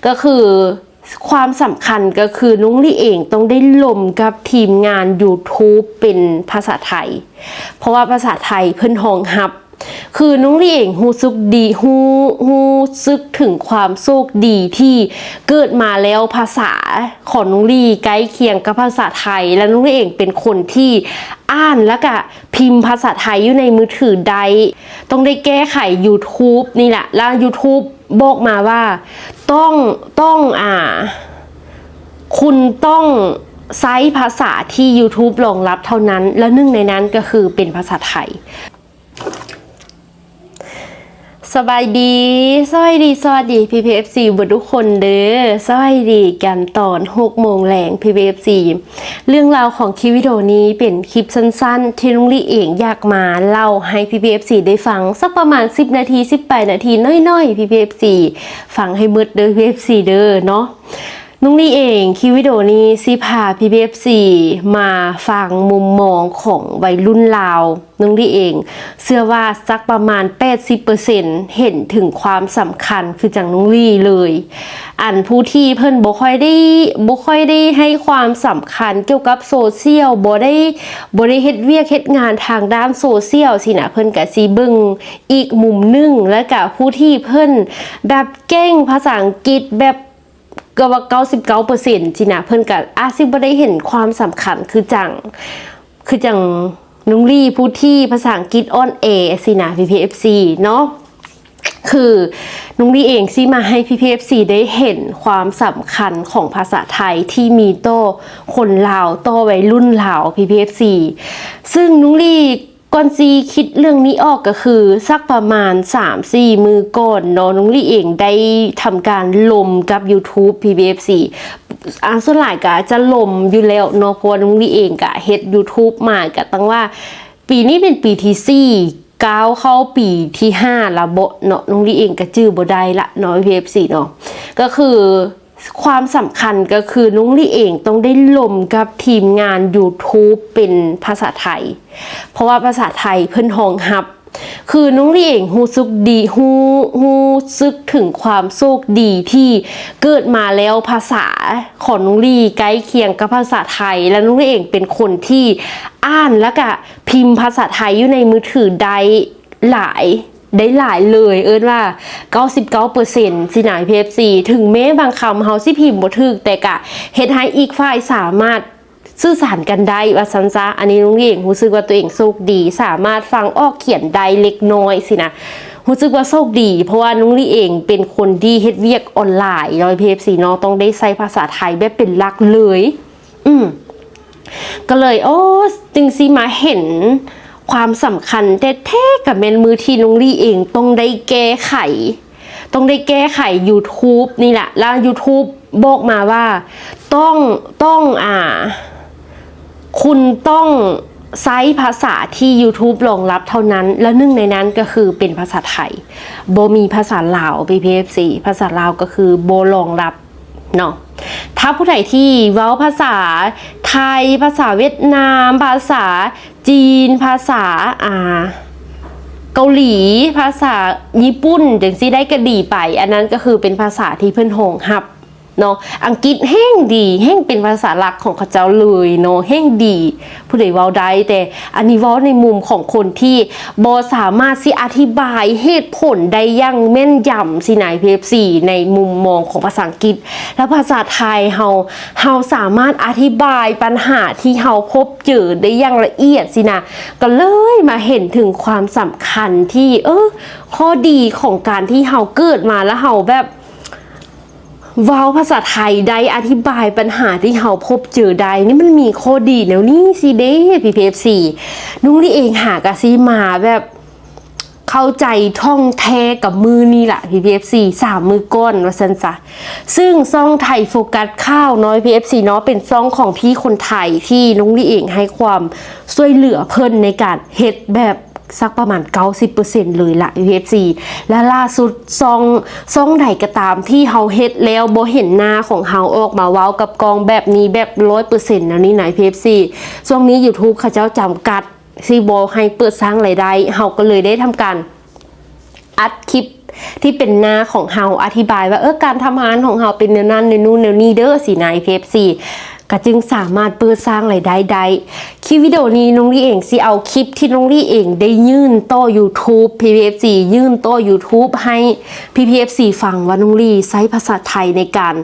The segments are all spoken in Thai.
ก็คือความสำคัญก็คือนุ้งลี่เองต้องได้ลมกับทีมงาน YouTube เป็นภาษาไทยเพราะว่าภาษาไทยเพิ่นห้องฮับคือนุ้งลี่เองฮู้สึกดีฮู้สึกถึงความโชคดีที่เกิดมาแล้วภาษาของนุ้งลี่ใกล้เคียงกับภาษาไทยและนุ้งลี่เองเป็นคนที่อ่านแล้วก็พิมพ์ภาษาไทยอยู่ในมือถือได้ต้องได้แก้ไข YouTube นี่แหละแล้ว YouTube บอกมาว่าต้องคุณต้องใช้ภาษาที่ YouTube รองรับเท่านั้นและหนึ่งในนั้นก็คือเป็นภาษาไทยสวัสดีPPFC บุตรทุกคนเด้อสวัสดีกันตอน6 โมงแรง PPFC เรื่องราวของคลิปวิดีโอนี้เป็นคลิปสั้นๆที่นุ้งลี่เองอยากมาเล่าให้ PPFC ได้ฟังสักประมาณ10 นาที18 นาทีน้อยๆ PPFC ฟังให้มืดเด้อ PPFC เด้อเนาะนุ้งลี่เองคลิปวิดีโอนี้สิพา PPFC มาฟังมุมมองของวัยรุ่นลาวนุ้งลี่เองเชื่อว่าสักประมาณ 80% เห็นถึงความสำคัญคือจังนุ้งลี่เลยอันผู้ที่เพิ่นบ่ค่อยได้ให้ความสำคัญเกี่ยวกับโซเชียลบ่ได้เฮ็ดเวียกเฮ็ดงานทางด้านโซเชียลสินะเพิ่นก็สิเบิ่งอีกมุมนึงแล้วก็ผู้ที่เพิ่นแบบเก่งภาษาอังกฤษแบบก็ว่า 99% สินะเพิ่นก็อาจสิบ่ได้เห็นความสำคัญคือจังนุ้งลี่ผู้ที่ภาษาอังกฤษอ่อนแอสินะ PPFC เนาะคือนุ้งลี่เองสิมาให้ PPFC ได้เห็นความสำคัญของภาษาไทยที่มีต่อคนลาวต่อวัยรุ่นลาว PPFC ซึ่งนุ้งลี่ก่อนซีคิดเรื่องนี้ออกก็คือสักประมาณ 3-4 มือก่อนเนาะนุ้งลี่เองได้ทำการลมกับ YouTube PPFC ส่วนหลายก็จะลมอยู่แล้วเนาะเพราะนุ้งลี่เองก็เฮ็ด YouTube มาก็ตั้งว่าปีนี้เป็นปีที่4ก้าวเข้าปีที่5ละบ่เนาะนุ้งลี่เองก็จื้อบ่ได้ละเนาะ PPFC เนาะก็คือความสำคัญก็คือนุ้งลี่เองต้องได้ลมกับทีมงาน YouTube เป็นภาษาไทยเพราะว่าภาษาไทยเพิ่นห้องฮับคือนุ้งลี่เองฮู้สึกดีฮู้สึกถึงความโชคดีที่เกิดมาแล้วภาษาของนุ้งลี่ใกล้เคียงกับภาษาไทยและนุ้งลี่เองเป็นคนที่อ่านแล้วก็พิมพ์ภาษาไทยอยู่ในมือถือได้หลายเลยว่า 99% สินะ PFC ถึงแม้บางคำเฮาสิพิมพ์บ่ถูกแต่ก็เฮ็ดให้อีกฝ่ายสามารถสื่อสารกันได้ว่าซั่นซะอันนี้นุ้งลี่เองรู้สึกว่าตัวเองโชคดีสามารถฟังออกเขียนได้เล็กน้อยสินะรู้สึกว่าโชคดีเพราะว่านุ้งลี่เองเป็นคนที่เฮ็ดเวียกออนไลน์โดย PFC เนาะต้องได้ใช้ภาษาไทยแบบเป็นหลักเลยก็เลยจึงสิมาเห็นความสำคัญแท้ๆกับแม่นมือที่นุ้งลี่เองต้องได้แก้ไข YouTube นี่แหละแล้ว YouTube บอกมาว่าคุณต้องใช้ภาษาที่ YouTube รองรับเท่านั้นและหนึ่งในนั้นก็คือเป็นภาษาไทยบ่มีภาษาลาว PPFC ภาษาลาวก็คือบ่รองรับเนาะถ้าผู้ใดที่เว้าภาษาไทยภาษาเวียดนามภาษาจีนภาษาเกาหลีภาษาญี่ปุ่นจังซี่ได้ก็ดีไปอันนั้นก็คือเป็นภาษาที่เพิ่นห้องรับเนาะอังกฤษแห้งดีแห้งเป็นภาษาหลักของเขาเจ้าเลยเนาะแห้งดีผู้ใดเว้าได้แต่อันนี้เว้าในมุมของคนที่บ่สามารถสิอธิบายเหตุผลได้อย่างแม่นยำสินาย PFC ในมุมมองของภาษาอังกฤษและภาษาไทยเฮาสามารถอธิบายปัญหาที่เฮาพบเจอได้อย่างละเอียดสินะก็เลยมาเห็นถึงความสำคัญที่ข้อดีของการที่เฮาเกิดมาแล้วเฮาแบบเว้าภาษาไทยได้อธิบายปัญหาที่เฮาพบเจอได้นี่มันมีข้อดีแล้วนี่สิเด้ PPFC นุ้งลี่เองหากะสิมาแบบเข้าใจท่องแท้กับมือนี่แหละ PPFC 3 มือก้อนว่าซั่นซะซึ่งซ่องไทยโฟกัสข้าวน้อย PPFC เนาะเป็นซ่องของพี่คนไทยที่นุ้งลี่เองให้ความช่วยเหลือเพิ่นในการเฮ็ดแบบสักประมาณ 90% เลยละ PFC และล่าสุดซองใดก็ตามที่เฮาเฮ็ดแล้วบ่เห็นหน้าของเฮาออกมาเว้ากับกองแบบนี้แบบ 100% แล้วนี่ไหน PFC ช่วงนี้ YouTube เขาเจ้าจำกัดสิบ่ให้เปิดสร้างรายได้เฮาก็เลยได้ทำการ อัดคลิปที่เป็นหน้าของเฮาอธิบายว่าการทำงานของเฮาเป็นแนวนั้นแนวนู้นแนวนี้เด้อสินะ PFC ก็จึงสามารถเปิดสร้างรายได้ได้คลิปวิดีโอนี้น้องลี่เองสิเอาคลิปที่น้องลี่เองได้ยื่นต่อ YouTube PPFC ยื่นต่อ YouTube ให้ PPFC ฟังว่าน้องลี่ใช้ภาษาไทยในการ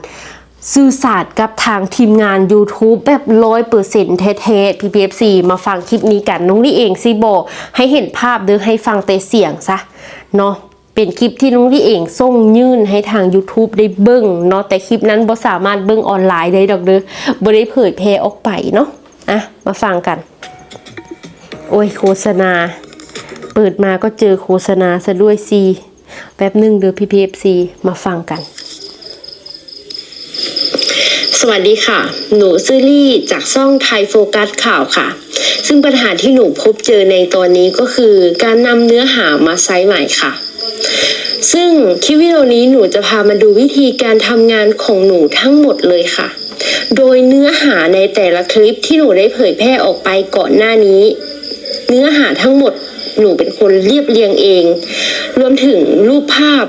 สื่อสารกับทางทีมงาน YouTube แบบ 100% แท้ๆ PPFC มาฟังคลิปนี้กันน้องลี่เองสิบอกให้เห็นภาพเด้อให้ฟังแต่เสียงซะเนาะเป็นคลิปที่น้องลี่เองส่งยื่นให้ทาง YouTube ได้เบิ่งเนาะแต่คลิปนั้นบ่สามารถเบิ่งออนไลน์ได้ดอกเด้อบ่ได้เผยแพร่ออกไปเนาะมาฟังกันโอ้ยโฆษณาเปิดมาก็เจอโฆษณาซะด้วยสิแป๊บนึงเด้อ PPFC มาฟังกันสวัสดีค่ะหนูซื่อลี่จากช่องไทยโฟกัสข่าวค่ะซึ่งปัญหาที่หนูพบเจอในตอนนี้ก็คือการนำเนื้อหามาใช้ใหม่ค่ะซึ่งคลิปวิดีโอนี้หนูจะพามาดูวิธีการทำงานของหนูทั้งหมดเลยค่ะโดยเนื้อหาในแต่ละคลิปที่หนูได้เผยแพร่ออกไปก่อนหน้านี้เนื้อหาทั้งหมดหนูเป็นคนเรียบเรียงเองรวมถึงรูปภาพ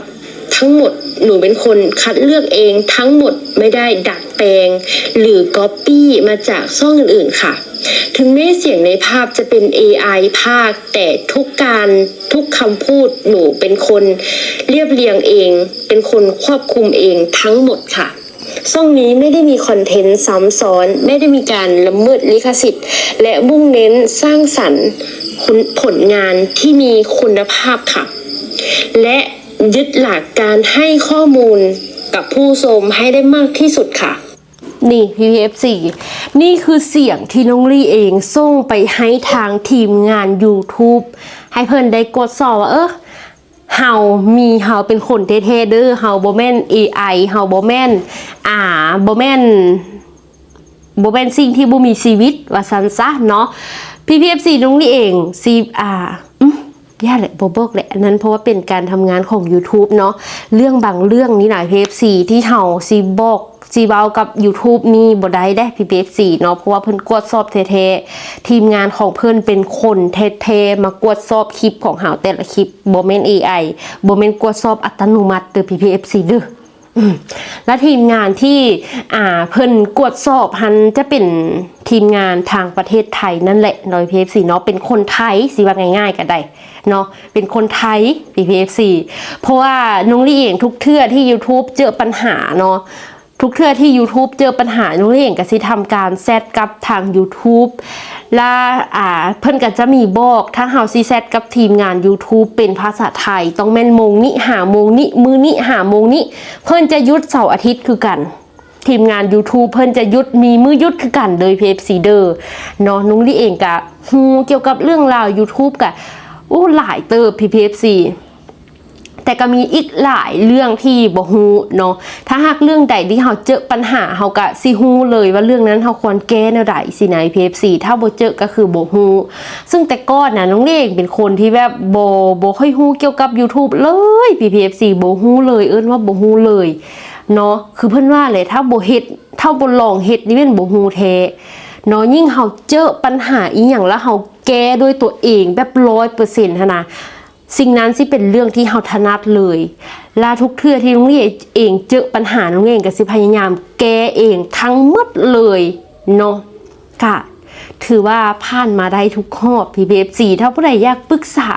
ทั้งหมดหนูเป็นคนคัดเลือกเองทั้งหมดไม่ได้ดัดแปลงหรือก๊อปปี้มาจากช่องอื่นๆค่ะถึงแม้เสียงในภาพจะเป็น AI ภาคแต่ทุกคำพูดหนูเป็นคนเรียบเรียงเองเป็นคนควบคุมเองทั้งหมดค่ะช่องนี้ไม่ได้มีคอนเทนต์ซ้ำซ้อนไม่ได้มีการละเมิดลิขสิทธิ์และมุ่งเน้นสร้างสรรค์ผลงานที่มีคุณภาพค่ะและยึดหลักการให้ข้อมูลกับผู้ชมให้ได้มากที่สุดค่ะนี่ PPFC นี่คือเสียงที่น้องลี่เองส่งไปให้ทางทีมงาน YouTube ให้เพิ่นได้กดสอบว่าเฮาเป็นคนเท่ๆเด้อเฮาบ่แม่น AI เฮาบ่แม่นบ่แม่นสิ่งที่บ่มีชีวิตว่าซั่นซะเนาะ PPFC น้องลี่เองย่าแหละบอกแหละนั้นเพราะว่าเป็นการทำงานของ YouTube เนาะเรื่องบางเรื่องนี่หน่อย PPFC ที่เฮาสิบอกสิเว้ากับ YouTube นี่บ่ได้ PPFC เนาะเพราะว่าเพิ่นกวดสอบแท้ๆทีมงานของเพิ่นเป็นคนแท้ๆมากวดสอบคลิปของเฮาแต่ละคลิปบ่แม่น AI บ่แม่นกวดสอบอัตโนมัติเด้อ PPFC เด้อและทีมงานที่เพิ่นกวดสอบหันจะเป็นทีมงานทางประเทศไทยนั่นแหละโดย PPFC เนาะเป็นคนไทยสิว่าง่ายๆก็ได้เนาะเป็นคนไทย PPFC เพราะว่าน้องลี่เองทุกเทื่อที่ YouTube เจอปัญหาเนาะทุกเทื่อที่ YouTube เจอปัญหาน้องลี่เองก็สิทำการแซดกับทาง YouTube และเพิ่นก็จะมีบอกถ้าเฮาสิแซดกับทีมงาน YouTube เป็นภาษาไทยต้องแม่นโมงนี้หาโมงนี้มื้อนี้หาโมงนี้เพิ่นจะหยุดเสาร์อาทิตย์คือกันทีมงาน YouTube เพิ่นจะหยุดมีมื้อหยุดคือกันโดย PFC เด้อเนาะน้องลี่เองก็เกี่ยวกับเรื่องราว YouTube ก็หลายเติบ PPFC แต่ก็มีอีกหลายเรื่องที่บ่ฮู้เนาะถ้าหากเรื่องใดที่เฮาเจอปัญหาเฮาก็สิฮู้เลยว่าเรื่องนั้นเฮาควรแก้แนวใดสินะ PFC ถ้าบ่เจอก็คือบ่ฮู้ซึ่งแต่ก่อนน่ะน้องเองเป็นคนที่แบบบ่ค่อยฮู้เกี่ยวกับ YouTube เลย PPFC บ่ฮู้เลยว่าบ่ฮู้เลยเนาะคือเพิ่นว่าเลยถ้าบ่เฮ็ดถ้าบ่ลองเฮ็ดนี่แม่นบ่ฮู้แท้เนาะยิ่งเฮาเจอปัญหาอีหยังแล้วเฮาแก้ด้วยตัวเองแบบ 100% หั่นน่ะสิ่งนั้นสิเป็นเรื่องที่เฮาถนัดเลยและทุกเทื่อที่น้องลี่เองเจอปัญหาน้องเองก็สิพยายามแก้เองทั้งหมดเลยเนาะค่ะถือว่าผ่านมาได้ทุกข้อ PPFC ถ้าผู้ใดอยากปรึกษา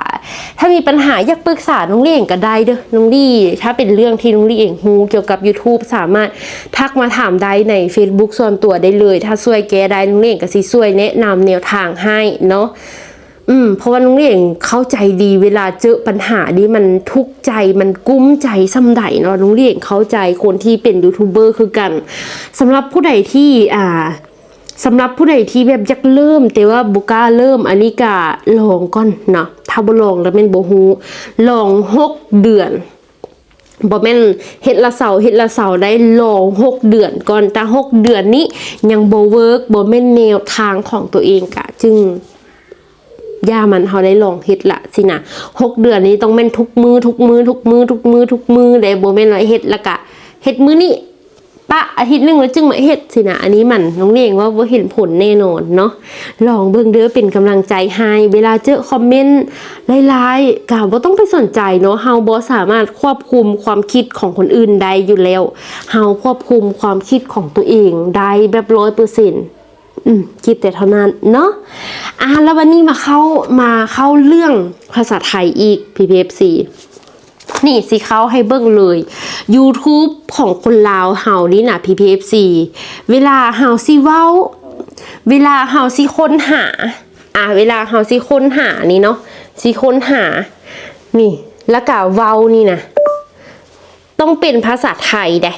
ถ้ามีปัญหาอยากปรึกษาน้องลี่เองก็ได้เด้อน้องลี่ถ้าเป็นเรื่องที่น้องลี่เองฮู้เกี่ยวกับ YouTube สามารถทักมาถามได้ใน Facebook ส่วนตัวได้เลยถ้าช่วยแก้ได้น้องลี่เองก็สิช่วยแนะนำแนวทางให้เนาะเพราะว่าน้องเองเข้าใจดีเวลาเจอปัญหานี้มันทุกข์ใจมันกุ้มใจซ้ำใดเนาะน้องเองเข้าใจคนที่เป็นยูทูบเบอร์คือกันสำหรับผู้ใดที่แบบอยากเริ่มแต่ว่าบ่กล้าเริ่มอันนี้ก็ลองก่อนเนาะถ้าบ่ลองแล้วแม่นบ่ฮู้ลอง6 เดือนบ่แม่นเฮ็ดละเสาได้ลอง6 เดือนก่อนแต่6 เดือนนี้ยังบ่เวิร์กบ่แม่นแนวทางของตัวเองกะจึงย่ามันเขาได้ลองเฮ็ดละสินะ6 เดือนนี้ต้องแม่นทุกมือได้บ่แม่นว่าเฮ็ดแล้วก็เฮ็ดมื้อนี้ ปะอาทิตย์หนึงแล้วจึงมาเฮ็ดสินะอันนี้มันน้องเองว่าบ่เห็นผลแน่นอนเนาะลองเบิ่งเด้อเป็นกำลังใจให้เวลาเจอคอมเมนต์หลายๆก็บ่ต้องไปสนใจเนาะเฮาบ่สามารถควบคุมความคิดของคนอื่นได้อยู่แล้วเฮาควบคุมความคิดของตัวเองได้แบบ 100%คิดแต่เท่านั้นเนาะแล้ววันนี้มาเข้าเรื่องภาษาไทยอีก PPFC นี่สิเขาให้เบิ่งเลย YouTube ของคนลาวเฮานี่นะ PPFC เวลาเฮาสิเว้าเวลาเฮาสิค้นหาเวลาเฮาสิค้นหานี่เนาะสิค้นหานี่แล้วก็เว้านี่นะต้องเป็นภาษาไทยเด้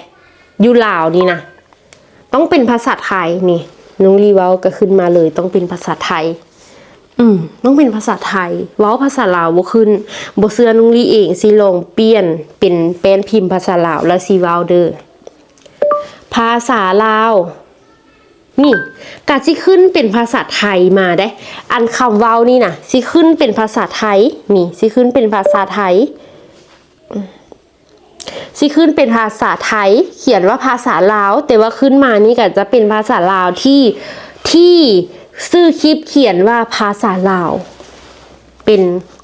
อยู่ลาวนี่นะต้องเป็นภาษาไทยนี่น้องลีเว้าก็ขึ้นมาเลยต้องเป็นภาษาไทยต้องเป็นภาษาไทยเว้าภาษาลาวบ่ขึ้นบ่เชื่อน้องลีเองสิลองเปลี่ยนเป็นแป้นพิมพ์ภาษาลาวแล้วสิเว้าเด้อภาษาลาวนี่ก็สิขึ้นเป็นภาษาไทยมาได้อันคำเว้านี่นะสิขึ้นเป็นภาษาไทยนี่สิขึ้นเป็นภาษาไทยสิขึ้นเป็นภาษาไทยเขียนว่าภาษาลาวแต่ว่าขึ้นมานี่ก็จะเป็นภาษาลาวที่ชื่อคลิปเขียนว่าภาษาลาวเป็น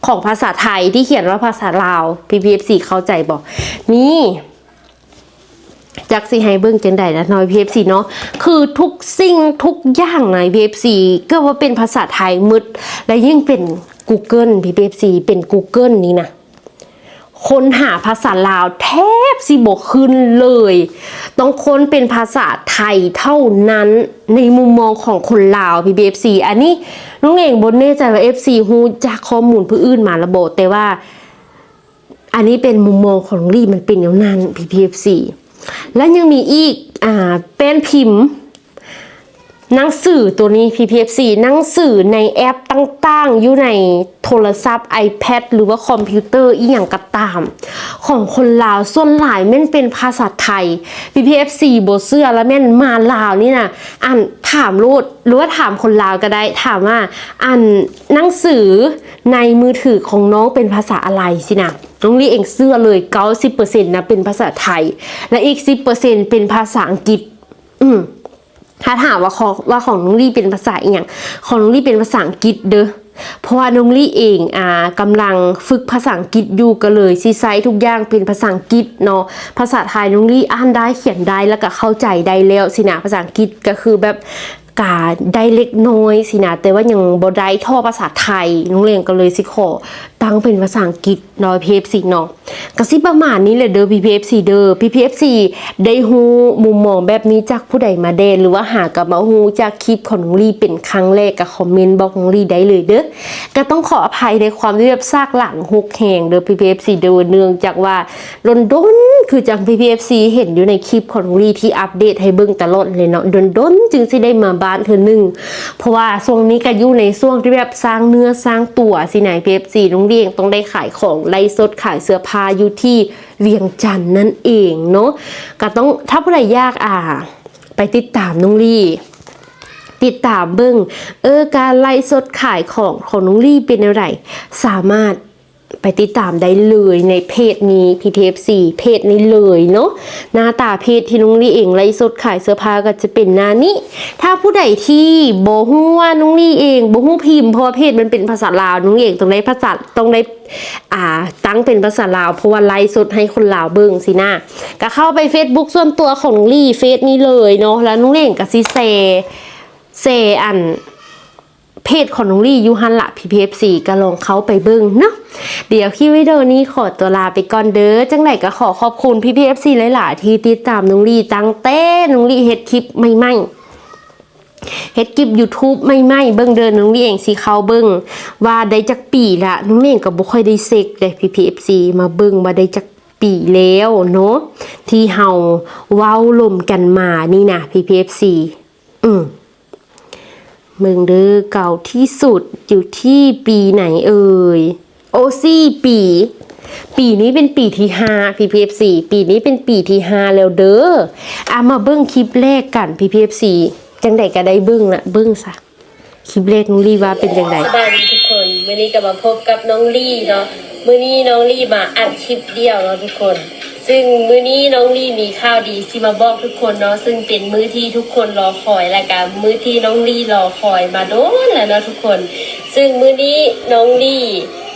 ของภาษาไทยที่เขียนว่าภาษาลาว PPFC เข้าใจบอกนี่จักสิให้เบิ่งจังได๋นะน้อย PPFC เนาะคือทุกสิ่งทุกอย่างใน PPFC ก็ว่าเป็นภาษาไทยหมดและยิ่งเป็น Google PPFC เป็น Google นี่นะค้นหาภาษาลาวแทบสิบ่ขึ้นเลยต้องค้นเป็นภาษาไทยเท่านั้นในมุมมองของคนลาว PPFC อันนี้น้องเองบ่แน่ใจว่า FC ฮู้จักข้อมูลผู้อื่นมาระบบแต่ว่าอันนี้เป็นมุมมองของน้องลี่มันเป็นอย่างนั้น PPFC และยังมีอีกแป้นพิมพ์หนังสือตัวนี้ PPFC หนังสือในแอปต่างๆอยู่ในโทรศัพท์ iPad หรือว่าคอมพิวเตอร์อีหยังก็ตามของคนลาวส่วนหลายแม่นเป็นภาษาไทย PPFC บ่เชื่อแล้วแม่นมาลาวนี่นะถามโลดหรือว่าถามคนลาวก็ได้ถามว่าหนังสือในมือถือของน้องเป็นภาษาอะไรสินะน้องลี่เองเชื่อเลย 90% นะเป็นภาษาไทยและอีก 10% เป็นภาษาอังกฤษถ้าถามว่าของน้องลี่เป็นภาษาอีหยังของน้องลี่เป็นภาษาอังกฤษเด้อเพราะว่าน้องลี่เองกำลังฝึกภาษาอังกฤษอยู่ก็เลยซีไซทุกอย่างเป็นภาษาอังกฤษเนาะภาษาไทยน้องลี่อ่านได้เขียนได้แล้วก็เข้าใจได้แล้วสินะภาษาอังกฤษก็คือแบบกาได้เล็กน้อยสินะแต่ว่ายังบ่ได้เท่าภาษาไทยน้องเรียนก็เลยสิขอตั้งเป็นภาษาอังกฤษเนาะ PPFC เนาะก็สิประมาณนี้แหละเด้อ PPFC เด้อ PPFC ได้ฮู้มุมมองแบบนี้จากผู้ใดมาแดนหรือว่าหากับมาฮู้จากคลิปของน้องลี่เป็นครั้งแรกก็คอมเมนต์บอกน้องลี่ได้เลยเด้อก็ต้องขออภัยในความที่แบบซากหลังฮกแหงเด้อ PPFC เด้อเนื่องจากว่าดนคือจัง PPFC เห็นอยู่ในคลิปของน้องลี่ที่อัปเดตให้เบิ่งตลอดเลยเนาะดนจึงสิได้มาบ้านเธอนึงเพราะว่าช่วงนี้ก็อยู่ในช่วงที่แบบสร้างเนื้อสร้างตัวสิไหน PPFC น้องลี่ต้องได้ขายของไลฟ์สดขายเสื้อผ้าอยู่ที่เวียงจันทน์นั่นเองเนาะก็ต้องถ้าผู้ใดยากไปติดตามน้องลี่ติดตามเบิ่งการไลฟ์สดขายของน้องลี่เป็นอะไรสามารถไปติดตามได้เลยในเพจนี้ PPFC เพจนี้เลยเนาะหน้าตาเพจที่น้องลี่เองไลฟ์สดขายเสื้อผ้าก็จะเป็นหน้านี้ถ้าผู้ใดที่บ่ฮู้ว่าน้องลี่เองบ่ฮู้พิมพ์เพราะว่าเพจมันเป็นภาษาลาวน้องเองต้องได้ตั้งเป็นภาษาลาวเพราะว่าไลฟ์สดให้คนลาวเบิ่งสินะก็เข้าไป Facebook ส่วนตัวของน้องลี่เฟซนี้เลยเนาะแล้วน้องเองก็สิแชร์เพจของน้องลี่ยูฮันละ PPFC ก็ลองเข้าไปเบิ่งเนาะเดี๋ยวคลิปวิดีโอนี้ขอตัวลาไปก่อนเด้อจังไหนก็ขอขอบคุณ PPFC หลายๆที่ติดตามน้องลี่ตั้งแต่น้องลี่เฮ็ดคลิปใหม่ๆเฮ็ดคลิป YouTube ใหม่ๆเบิ่งเด้อน้องลี่เองสิเข้าเบิ่งว่าได้จักปีละน้องลี่เองก็บ่ค่อยได้เซ็กได้ PPFC มาเบิ่งว่าได้จักปีแล้วเนาะที่เฮาเว้าลมกันมานี่นะ PPFC เมืองเด้อเก่าที่สุดอยู่ที่ปีไหนเอ่ยปีนี้เป็นปีที่5 PPFC ปีนี้เป็นปีที่5แล้วเด้อมาเบิ่งคลิปแรกกัน PPFC จังไดก็ได้เบิ่งละเบิ่งซะคลิปแรกน้องลี่ว่าเป็นจังไดสวัสดีทุกคนมื้อนี้ก็มาพบกับน้องลี่เนาะมื้อนี้น้องลี่มาอัดคลิปเดียวเนาะทุกคน ซึ่งมื้อนี้น้องลี่มีข่าวดีสิมาบอกทุกคนเนาะซึ่งเป็นมื้อที่ทุกคนรอคอยและกันมื้อที่น้องลี่รอคอยมาโดนแล้วเนาะทุกคน ซึ่งมื้อนี้น้องลี่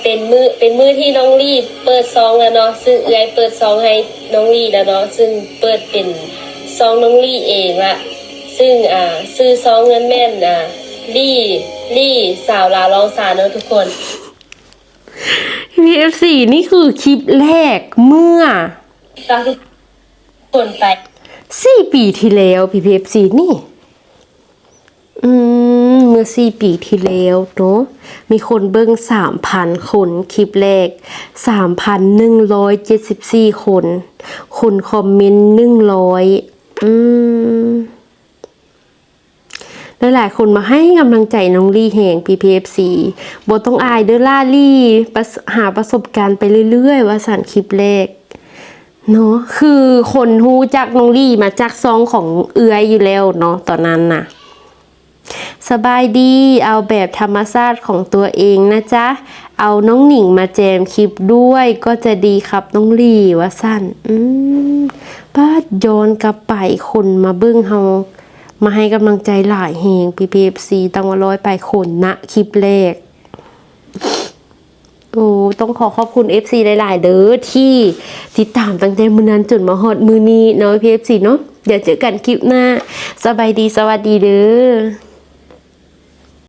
เป็นมื้อที่น้องลี่เปิดซองแล้วเนาะซึ่งเอื้อยเปิดซองให้น้องลี่แล้วเนาะซึ่งเปิดเป็นซองน้องลี่เองละซึ่งซื้อซองเงินแม่นลี่สาวลาวลองสาเนาะทุกคน PFC นี่คือคลิปแรกเมื่อทุกคนไป4 ปีที่แล้ว PFC นี่เมื่อ4 ปีที่แล้วเนาะมีคนเบิ่ง 3,000 คนคลิปแรก 3,174 คนคนคอมเมนต์100หลายๆคนมาให้กำลังใจน้องลี่แห่ง PPFC บ่ต้องอายเด้อล่าลี่หาประสบการณ์ไปเรื่อยๆว่าสารคลิปแรกเนาะคือคนฮู้จักน้องลี่มาจากซองของเอื้อยอยู่แล้วเนาะตอนนั้นน่ะสบายดีเอาแบบธรรมชาติของตัวเองนะจ๊ะเอาน้องหนิงมาแจมคลิปด้วยก็จะดีครับน้องลี่ว่าสั้นป้าย้อนกลับไปคนมาเบิ่งเฮามาให้กำลังใจหลายแหง PPFC ตั้งว่า100 ไปคนนะคลิปแรกโอ้ต้องขอบคุณ FC หลายๆเด้อที่ติดตามตั้งแต่มื้อนั้นจนมาฮอดมื้อนี้เนาะ PFC เนาะเดี๋ยวเจอกันคลิปหน้าสบายดีสวัสดีเด้อ